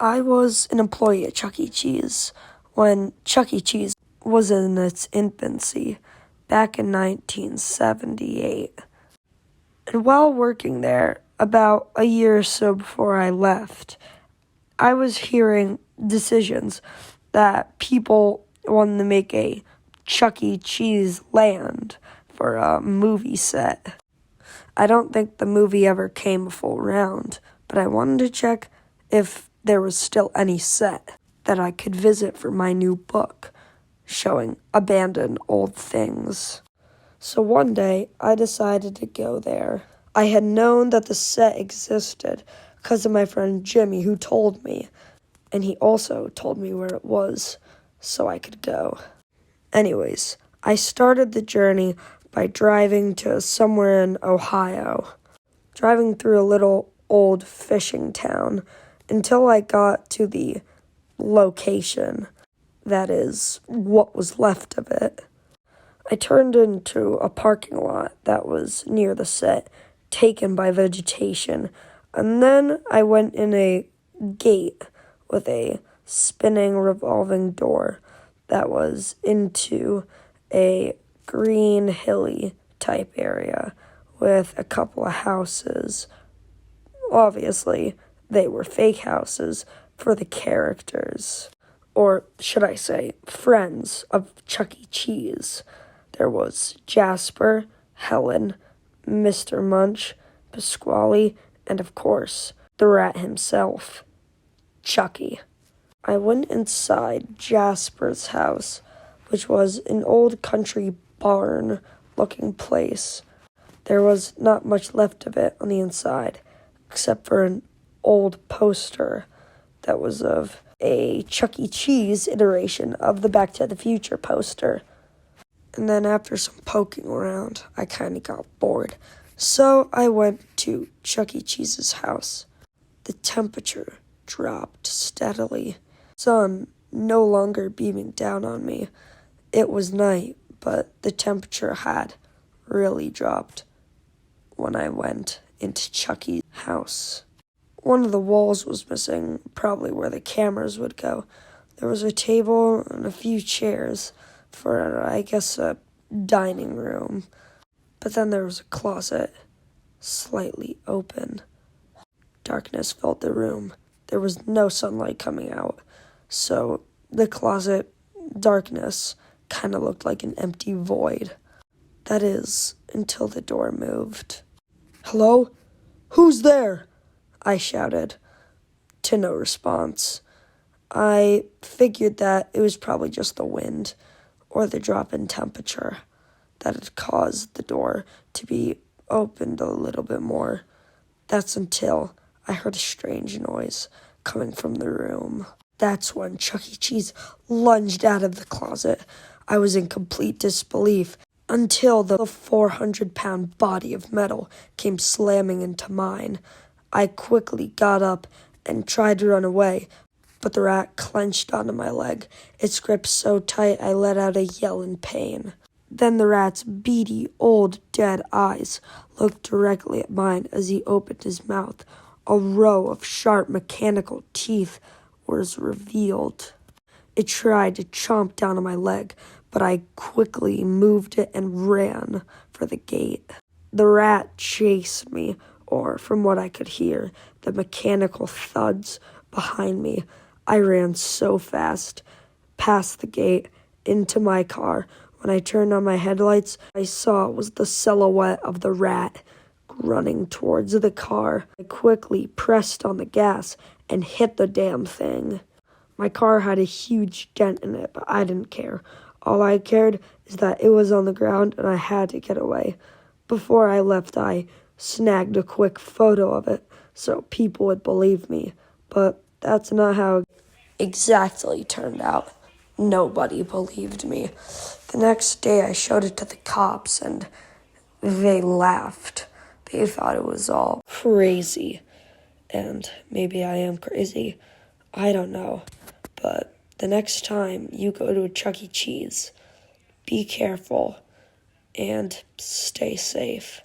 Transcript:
I was an employee at Chuck E. Cheese when Chuck E. Cheese was in its infancy back in 1978. And while working there, about a year or so before I left, I was hearing decisions that people wanted to make a Chuck E. Cheese land for a movie set. I don't think the movie ever came a full round, but I wanted to check if there was still any set that I could visit for my new book, showing abandoned old things. So one day, I decided to go there. I had known that the set existed because of my friend Jimmy, who told me, and he also told me where it was so I could go. Anyways, I started the journey by driving to somewhere in Ohio, driving through a little old fishing town until I got to the location, that is, what was left of it. I turned into a parking lot that was near the set, taken by vegetation, and then I went in a gate with a spinning revolving door that was into a green hilly type area with a couple of houses. Obviously, they were fake houses for the characters, or should I say, friends of Chuck E. Cheese. There was Jasper, Helen, Mr. Munch, Pasquale, and of course, the rat himself, Chucky. I went inside Jasper's house, which was an old country barn-looking place. There was not much left of it on the inside, except for an old poster that was of a Chuck E. Cheese iteration of the Back to the Future poster. And then after some poking around, I kind of got bored. So I went to Chuck E. Cheese's house. The temperature dropped steadily. Sun no longer beaming down on me. It was night, but the temperature had really dropped when I went into Chucky's house. One of the walls was missing, probably where the cameras would go. There was a table and a few chairs for, I guess, a dining room. But then there was a closet, slightly open. Darkness filled the room. There was no sunlight coming out, so the closet, darkness, kind of looked like an empty void. That is, until the door moved. "Hello? Who's there?" I shouted, to no response. I figured that it was probably just the wind or the drop in temperature that had caused the door to be opened a little bit more. That's until I heard a strange noise coming from the room. That's when Chuck E. Cheese lunged out of the closet. I was in complete disbelief until the 400-pound body of metal came slamming into mine. I quickly got up and tried to run away, but the rat clenched onto my leg. Its grip so tight I let out a yell in pain. Then the rat's beady, old, dead eyes looked directly at mine as he opened his mouth. A row of sharp mechanical teeth was revealed. It tried to chomp down on my leg, but I quickly moved it and ran for the gate. The rat chased me, or from what I could hear, the mechanical thuds behind me. I ran so fast, past the gate, into my car. When I turned on my headlights, I saw it was the silhouette of the rat running towards the car. I quickly pressed on the gas and hit the damn thing. My car had a huge dent in it, but I didn't care. All I cared is that it was on the ground and I had to get away. Before I left, I snagged a quick photo of it so people would believe me, but that's not how it exactly turned out. Nobody believed me. The next day I showed it to the cops and they laughed. They thought it was all crazy. And maybe I am crazy. I don't know. But the next time you go to a Chuck E. Cheese, be careful and stay safe.